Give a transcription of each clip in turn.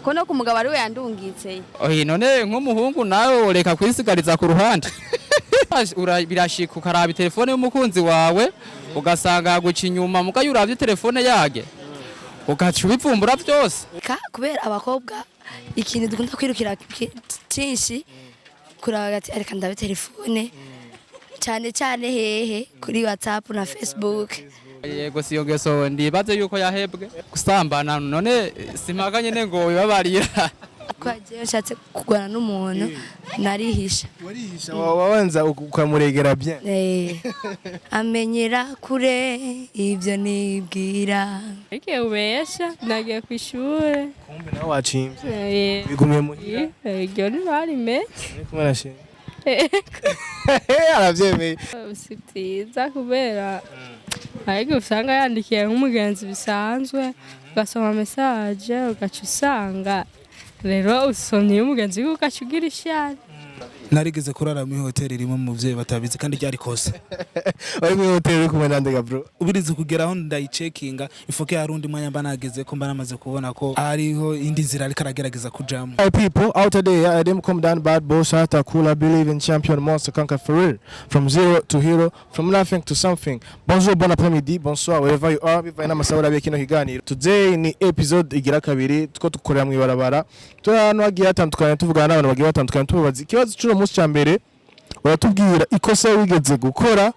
ko no kumugabo ari we yandungitse. None nk'umuhungu nawe ureka kwisigariza ku ruhande. Birashika ukaraba telefone y'umukunzi wawe ugasanga guca inyuma mugayo uravye telefone yage ugaca ubivumbura byose. Kubera abakobwa ikintu dukunda kwirukira cyinshi kuraba ati areka ndabe telefone cyane cyane hehe kuri WhatsApp na Facebook. Yego siyo ngeso ndibaze yuko yahebwe gusambana none simaganye ne ngo bibabarira. Kwaje nshatse kugwana n'umuntu narihisha. Warihisha wabanza ukamuregera bien. Amenyera kure ibyo nibwira. Ubesha nagiye ku ishure. Kumbe nawe wacimvye. Bigumiye muri. Iryo ni bari me. Kumwe nashe. Aravyemeye. Sitiza kubera ariko usanga yandikiye nk'umugenzi bisanzwe ugasoma message ugaca usanga rero usomye umugenzi ugaca ugira ishyari. Narigeze kurara mu hoteli rimwe mu bye batabizi kandi ryari kose. Ari mu hoteli kumwe nandega bro. Ubirize kugeraho ndayicekinga ifoke yarundi mwanya mba nageze ko mba namaze kubona ko ariho indi nzira ariko aragerageza kujamo. Hey people out there, I didn't come down bad boss at a cooler believe in champion monster conquer for real. From zero to hero, from nothing to something. Bonjour, bon après-midi, bonsoir wherever you are. Biva ina masabura bye kino kiganiro. Today ni episode igira kabiri tuko tukorera mu ibarabara. Turano agiye atandukanye tuvugana n'abantu bagiye batandukanye tubabaza ikibazo cy'uno munsi cyambere uratubwira ikosa wigeze gukora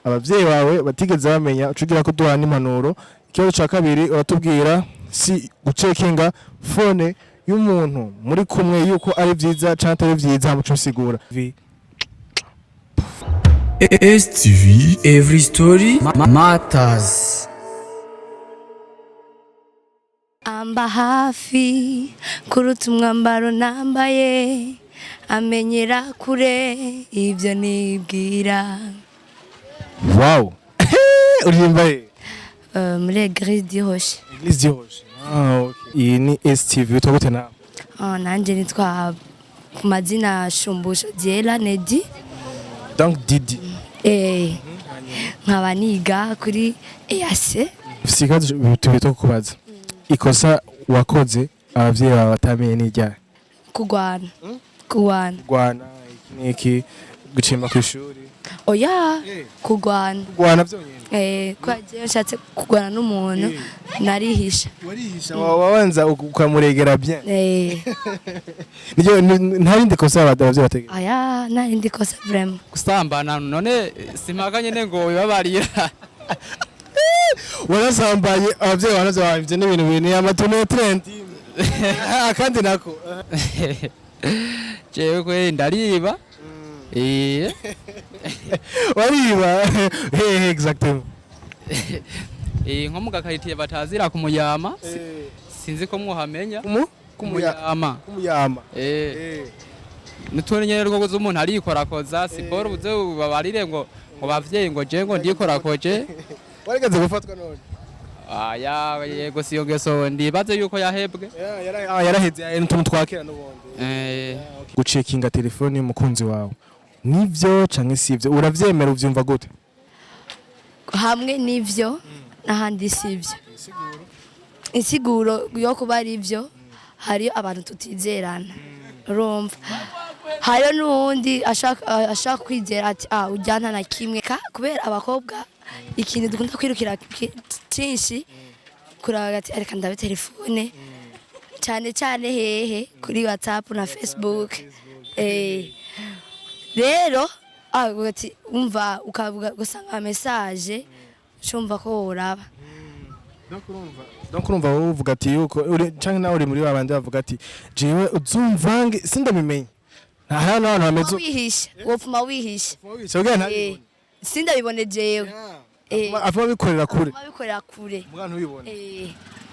abavyeyi bawe batigeze bamenya ucugira ko duhana impanuro. Ikibazo cya kabiri uratubwira si gucekinga phone y'umuntu muri kumwe yuko ari vyiza cyangwa ari vyiza muco sigura. STV every story matters. Amba hafi kuruta umwambaro nambaye amenyera kure ibyo nibwira. Wow. Urimbaye muri Eglise Diroche. Eglise Diroche. Okay. Iyi ni STV tugute na. Nanje nitwa ku mazina Shumbusho Diela Nedi. Donc Didi. Nkaba niga kuri EAC. Fisigaje tubito kubaza. Ikosa wakoze abavyeyi bawe batamenye n'ijya. Kugwana. Kugwana iki gucimba ku ishuri. Oya kugwana. Kugwana byonyene. Kwaje nshatse kugwana n'umuntu narihisha. Warihisha wabanza ukamuregera bien. Niyo ntarindi kosa abavyeyi bategeka. Aya ntarindi kosa vraiment. Gusambana none simaganye ne ngo bibabarira. Warasambaye abavyeyi banaze bavye n'ibintu bine amatone trend. Kandi nako. Jewe kwe ndariba. Wariba. Exactement. Nko mu gakaritiye batazira kumuyama sinzi ko muhamenya kumuyama. Nutwenye rwo guzo umuntu arikorakoza siporo buze babarire ngo bavyeyi ngo je ngo ndikorakoje. Warigeze gufatwa none? Yego siyo ngeso ndibaze yuko yahebwe. Yaraheze n'utuntu twakera n'ubundi. Gucekinga telefone y'umukunzi wawe. Nivyo canke sivyo uravyemera uvyumva gute? Hamwe nivyo n'ahandi sivyo. Insiguro yo kuba ari ivyo hari abantu tutizerana. Urumva hayo n'undi ashaka kwizera ati ujyana na kimwe kubera abakobwa ikintu dukunda kwirukira cyinshi kuraba ati areka ndabe telefone cyane cyane hehe kuri WhatsApp na Facebook. Rero ati umva ukavuga gusanga message cyumva ko uraba. Donc urumva uvuga ati yuko canke nawe uri muri babandi bavuga ati jewe uzumvange sindabimenye. Aha naho hameze wihisha wopfuma wihisha. Soga nta sindabibone jewe. Afa bikorera kure. Bikorera kure. Mugano ubibona.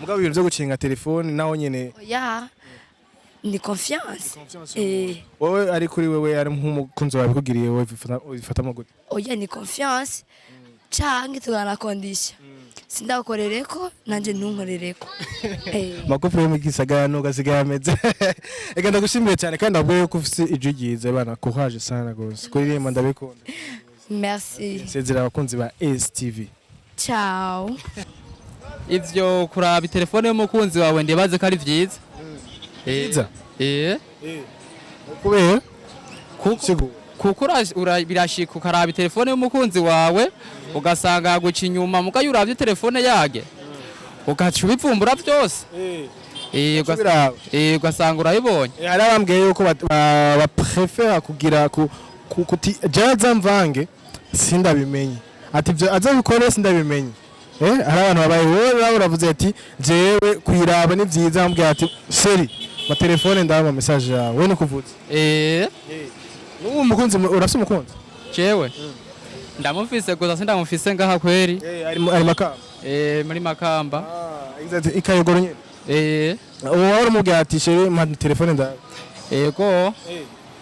Mugabo ibintu byo gucinga telefone naho nyene. Ya ni confiance. Wowe ari kuri wewe ari nk'umukunzi wawe bikugiriye wowe bifatamo gute? Oya ni confiance. Canke tugana condition. Sindakorereko nanje ntunkorereko. Makofi yo mugisagara no gasigaye ameze. Ega ndagushimire cyane kandi abwo ko ufite ijugize bana courage sana gose. Kuririmba ndabikunda. Merci. Sezera abakunzi ba STV. Ciao. Ivyo kuraba telefone y'umukunzi wawe ndibaze ko ari vyiza. Iza. kubera Kuko kuko birashika ukaraba telefone y'umukunzi wawe ugasanga yaguca inyuma mugayo uravye telefone yage ugaca ubivumbura byose ugasanga urayibonye. hari abambwiye yuko baprefera kugira kuti jaza mvange sindabimenye ati byo azabikora sindabimenye hari abantu babaye wowe uravuze ati jewe kwiraba ni byiza ambwiye ati seri ma telefone ndaba message yawe we nukuvuze n'uwo mukunzi urafise umukunzi jewe ndamufise gusa sindamufise ngaha kweri ari makamba muri makamba exactly ikayogoro nyene uwo wari umubwiye ati seri ma telefone ndaba yego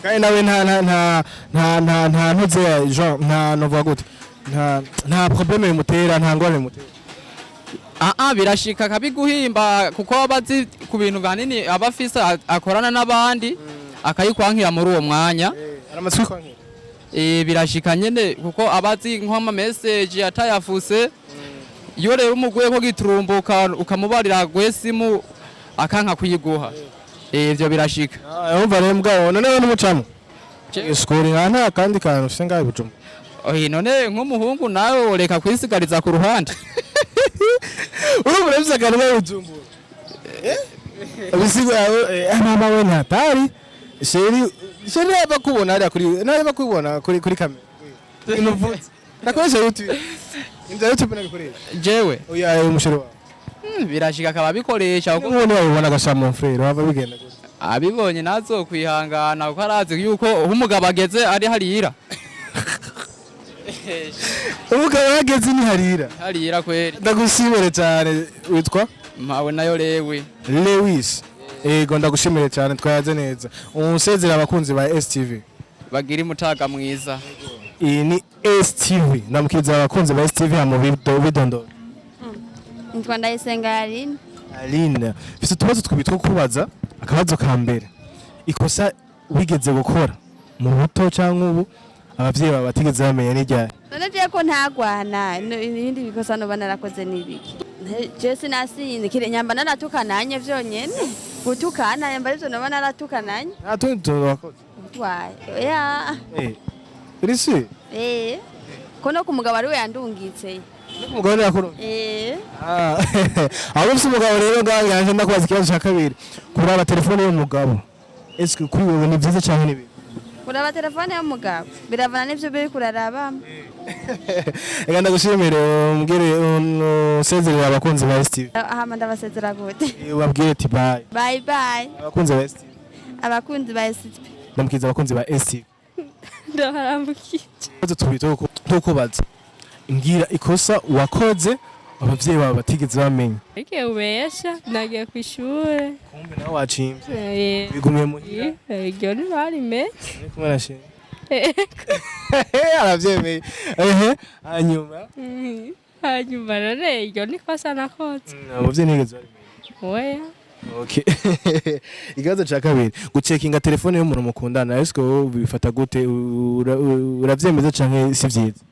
kandi nawe nta ntuze Jean nta novuga gute nta problème bimutera nta ngorane bimutera birashika kabiguhimba kuko abazi ku bintu banini abafisa akorana n'abandi akayikwankira muri uwo mwanya aramatwikwankira birashika nyene kuko abazi nk'ama message atayafuse iyo rero umuguye ko giturumbuka ukamubarira gwesimu akanka kuyiguha ivyo birashika yumva rero mugabo none n'umucamo iskori nta kandi kantu ufise ngaho bujuma none nk'umuhungu nawe ureka kwisigariza ku ruhande urumva ravise akantu ngaho bujumbura bisigo yawe mama we ntatari sheri naba kubona ari kuri kamera inuvuze nakoresha YouTube inza YouTube nabikoresha jewe oya umushero wawe birashika akaba bikoresha kuko umuntu wabibona agashira mu frere wava bigenda gute abibonye nazo kwihangana kuko arazi yuko umugabo ageze ari harira umugabo ageze ni harira kweri ndagushimire cyane witwa mpawe nayo Lewis ego ndagushimire cyane twayaze neza umusezera abakunzi ba STV bagira imutaga mwiza iyi ni STV ndamukiza abakunzi ba STV mu bidondo Nitwa Ndayisenga Aline bise tubazo twibitwa kubaza akabazo ka mbere ikosa wigeze gukora mu buto cyangwa ubu abavyeyi baba batigeze bamenya n'ijya none je ko ntagwana ibindi bikosa no banarakoze nibiki je sinasinde kire nyamba naratukananye vyonyene gutukana yamba ivyo no banaratukananye atundo wakoze utwaye ya Risi kono kumugabo ari we yandungitse umugabo ni yakuru abo ufite umugabo rero nganje ndakubaza ikibazo cya kabiri kuraba telefone y'umugabo eske kuri wewe ni byiza cyane nibi kuraba telefone y'umugabo biravana n'ivyo biri kuraraba ega ndagushimire umbwire usezerera abakunzi ba STV ahama ndabasezera gute ubabwire ati bye bye abakunzi ba STV abakunzi ba STV ndamukiza abakunzi ba STV ndaharambukije tubito tukubaza ngira ikosa wakoze abavyeyi baba batigeze bamenya Eke ubesha nagiye ku ishure kumbe nawe wacimvye bigumiye muhira iryo ni bari meze kumwe na shenge aravyemeye hanyuma none iryo ni kosa nakoze abavyeyi ntigeze bamenya oya okay ikibazo ca kabiri gucekinga telefone y'umuntu mukundana eske wowe bifata gute uravyemeza canke si vyiza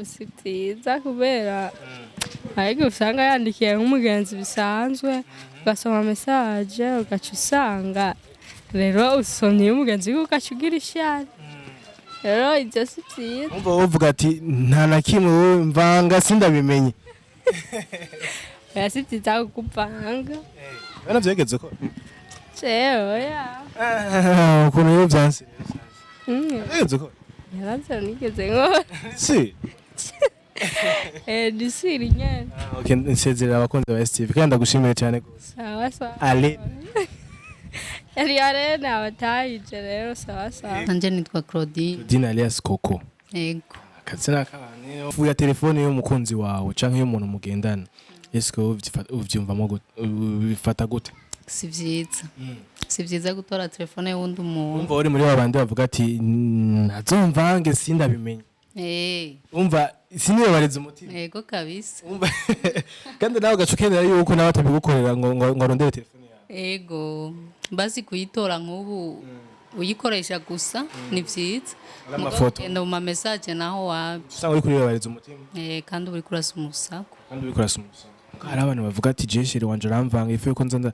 si byiza kubera ariko usanga yandikiye nk'umugenzi bisanzwe ugasoma message ugaca usanga rero usomye umugenzi ugaca ugira ishyari rero ibyo si byiza umva wovuga ati nta na kimwe wowe mvanga sindabimenye oya si byiza kukuvanga bana vyegeze ko jewe ya ukuntu rero vyanse vyegeze ko yaravyo nigeze ngo si disiri nyene okay nsezerera abakunzi ba STV kandi ndagushimire cyane gose sawa sawa ale yari arena abatayije rero sawa sawa nanje nitwa Claudine Dina alias Coco yego akatsina kabane uvuga telefone y'umukunzi wawe canke y'umuntu mugendana eske uvyumvamo bifata gute si vyiza gutora telefone y'undi umuntu umva uri muri babandi bavuga ati nazomvange sindabimenye umva sinibabariza umutima yego kabisa umva kandi nawe gacukendera yuko nawe atabigukorera ngo arondere telefone yawe yego basi kuyitora nk'ubu uyikoresha gusa ni vyiza amafoto enda mu message naho wabi usanga uri kuribabariza umutima kandi uri kurasa umusako hari abantu bavuga ati jesheri wanje aramvanga ifu yuko nza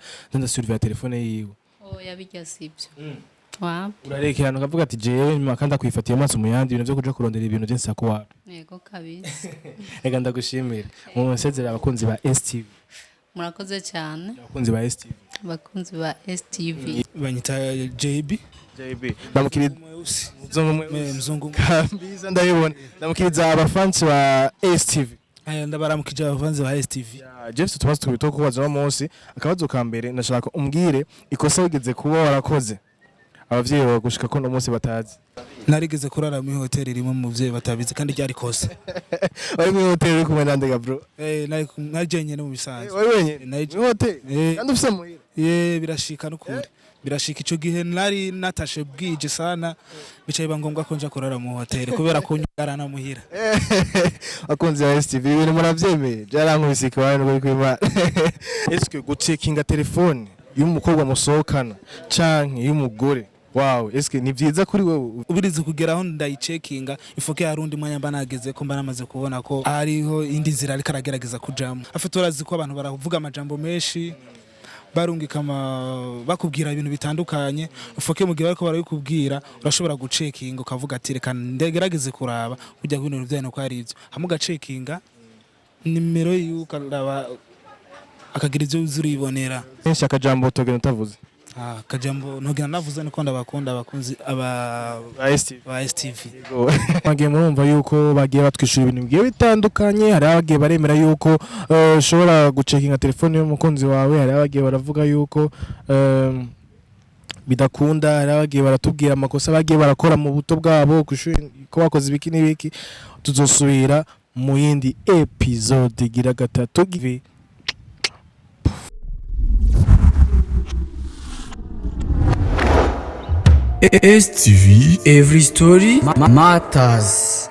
surveiller telefone yiwe oya bijya sibyo wa urarekerana ukavuga ati jewe nyuma kandi akwifatiye amaso mu yandi ibintu byo kuja kurondera ibintu byinshi sakuwa yego kabisa reka ndagushimira mu nsezera abakunzi ba STV murakoze cyane abakunzi ba STV abakunzi ba STV banyita JB ndamukiriza mzungu kabisa ndabibona ndamukiriza abafans ba STV ndabaramukije abafanzi ba STV Jeff tubazo tubito kubaza no munsi akabazo ka mbere nashaka umbwire ikosa wigeze kuba warakoze abavyeyi bagushika ko no munsi batazi narigeze kurara mu hotel irimo mu byeyi batabizi kandi ryari kose wari mu hotel kumwe nande ga bro najenye no mu bisanzwe wari wenye mu hotel kandi ufise muhira birashika n'ukuri birashika ico gihe nari natashe bwije sana bicaye bangombwa ko nja kurara mu hotel kubera ko nyarana muhira akunzi ya STV ibintu muravyemeye byarankubise kwawe no kwima eske gucekinga telefone y'umukobwa musohokana canke y'umugore wow eske ni vyiza kuri wewe ubirize kugeraho ndayicekinga ifoke yarundi mwanya mba nageze ko mba namaze kubona ko ariho indi nzira ariko aragerageza kujamo afite urazi ko abantu baravuga amajambo menshi barungika bakubwira ibintu bitandukanye ufoke mu gihe bariko barabikubwira urashobora gucekinga ukavuga ati reka ndegerageze kuraba kujya ku bintu byane ko ari ivyo hamu gacekinga nimero y'ukaraba akagira ivyo uzuribonera kenshi akajambo togena utavuze kajambo ntogena navuze niko ndabakunda abakunzi aba STV bagiye murumva yuko bagiye batwishura ibintu bigiye bitandukanye hari abagiye baremera yuko ushobora gucekinga telefone y'umukunzi wawe hari abagiye baravuga yuko bidakunda hari abagiye baratubwira amakosa bagiye barakora mu buto bwabo ko bakoze ibiki n'ibiki tuzosubira mu yindi episode gira gatatu give STV, every story matters.